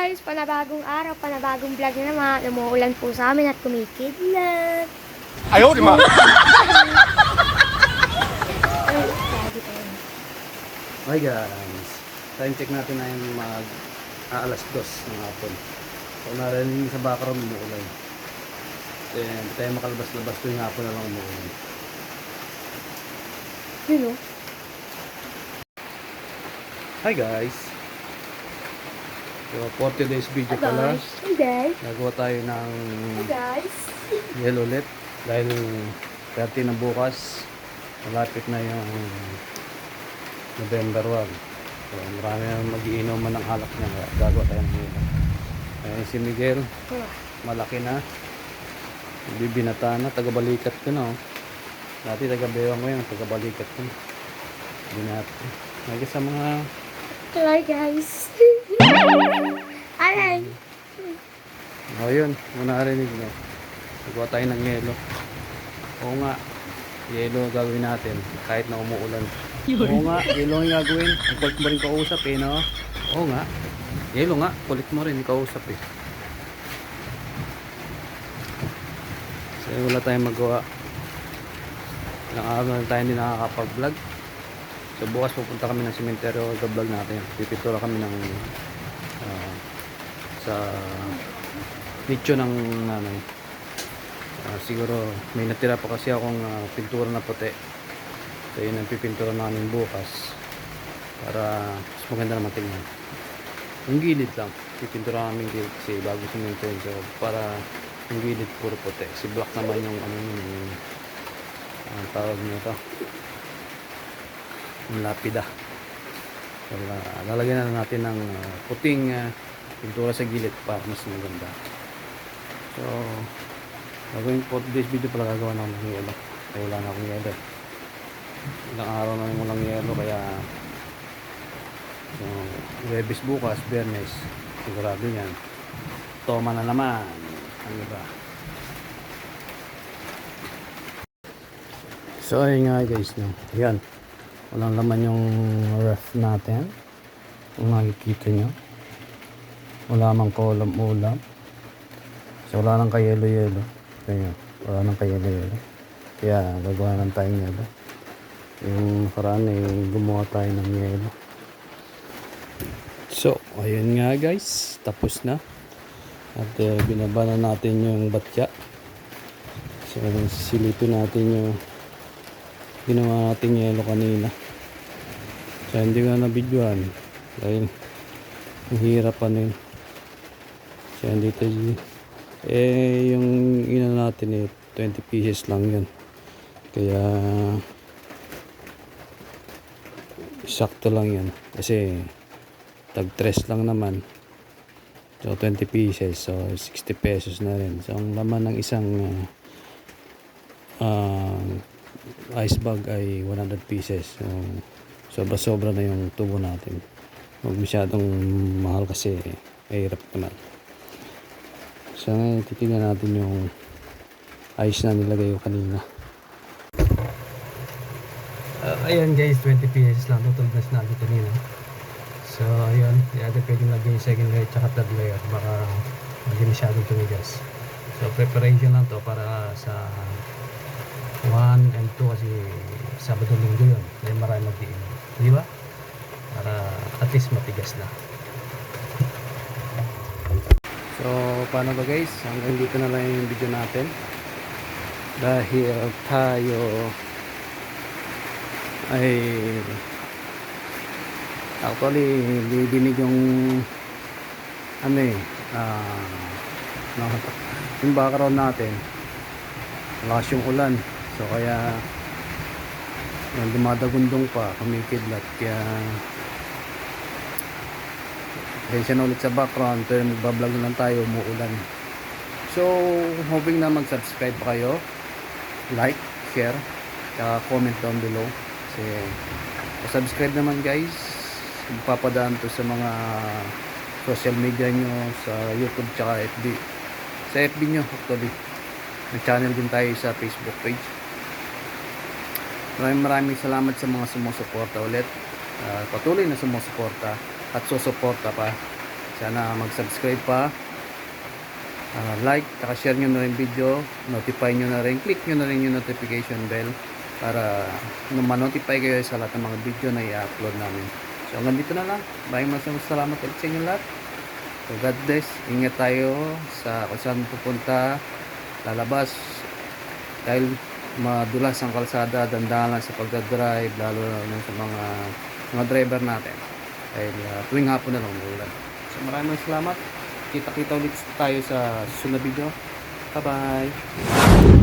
guys! Panabagong araw, panabagong vlog na naman. Umuulan po sa amin at kumikidlat. Ayaw, di ma! Ay, lagi pa yun. Hi guys, time check natin na yung alas 2 ng hapon. So narinig sa background umuulan. Then hindi tayo makalabas-labas tuwing hapon na lang umuulan. Yun o. Hi guys! So 40 days video pala. Hey guys! Nagawa tayo ng Hey guys! yellow ulit. Dahil 30 na bukas. Malapit na yung November 1. So marami na mag-iinuman ng alak niya. Gagawa tayo ng yellow. Ayan si Miguel. Malaki na. Bibinata na. Taga-balikat ko na. Dati taga-bewang ko yan. Taga-balikat ko na. Binata. Lagi sa mga... Hi guys! Aray! O yun. Muna narinig nyo. Nagawa tayo ng yelo. Oo nga. Yelo gagawin natin. Kahit na umuulan. Oo nga. Yelo ang gagawin. Ang kulit mo rin kausap eh, no? Oo nga. Yelo nga. Kulit mo rin kausap eh. So wala tayong magawa. Ilang araw na tayo hindi nakakapag-vlog. So bukas pupunta kami ng sementeryo. Vlog natin. Pipintura kami ng sa nicho ng nanay. Siguro may natira pa kasi akong pintura na puti. So yun ang pipintura namin bukas para mas maganda naman tingnan. Yung gilid lang pipintura namin gilid kasi bago semento yun. So para yung gilid puro puti. Si black naman yung ano yun, yung tawag nito, yung lapida. So lalagyan na natin ng puting pintura sa gilid para mas maganda. So gagawin po today's video pala gagawa ng yelo. Kaya wala na akong yelo. Ilang araw na yung walang yelo kaya so, Webes bukas, Bernes sigurado yan. Toma na naman. Ano ba? So ayun nga guys, no? Ayan. Walang laman yung ref natin. Kung nakikita nyo. Wala mang ulam. So wala nang kayelo-yelo. Kaya wala nang kayelo-yelo. Kaya gagawa lang tayong yelo. Yung paraan gumawa tayo ng yelo. So ayun nga guys, tapos na. At binaba na natin yung batya. So silipin natin yung ginawa natin yelo kanina. So hindi ko na videoan dahil ang hirap pa nun. So dito yung ina natin 20 pieces lang yun. Kaya sakto lang yan kasi tag 3 lang naman. So 20 pieces, so 60 pesos na rin. So ang laman ng isang ice bag ay 100 pieces. So sobra na yung tubo natin. Huwag masyadong mahal kasi hirap naman. So ngayon titignan natin yung ice na nilagay ko kanina. Ayan guys, 20 pieces lang total gas natin kanina. So ayun, hindi natin pwedeng lagyan yung second layer at third layer, baka hindi masyadong tumigas. So preparation lang to para sa 1 and 2 kasi Sabado Linggo yun, dahil marami mag-iinom, di ba? Para at least matigas na. So paano ba guys, hanggang dito na lang yung video natin dahil tayo ay actually didinig yung ano yung background natin, malakas yung ulan. So kaya dumadagundong pa, kumikidlat, kaya pasensya na ulit sa background pero magbablog na lang tayo, umuulan. So hoping na mag-subscribe pa kayo, like, share, tsaka comment down below kasi subscribe naman guys, magpapadaan to sa mga social media nyo, sa YouTube tsaka FB. Sa FB nyo actually, may channel din tayo sa Facebook page. Maraming salamat sa mga sumusuporta ulit, patuloy na sumusuporta at susuporta pa sa Sana mag-subscribe pa. Like, share nyo na rin video, notify nyo na rin, click nyo na rin yung notification bell para ma-notify kayo sa lahat ng mga video na i-upload namin. So hanggang dito na lang. Maraming salamat ulit sa inyo lahat. So God bless. Ingat tayo sa kung saan pupunta, lalabas. Dahil madulas ang kalsada, dandahan lang sa pagdadrive, lalo na sa mga driver natin. Dahil tuwing hapon na lang umuulan. So maraming salamat. Kita-kita ulit tayo sa susunod na video. Bye-bye!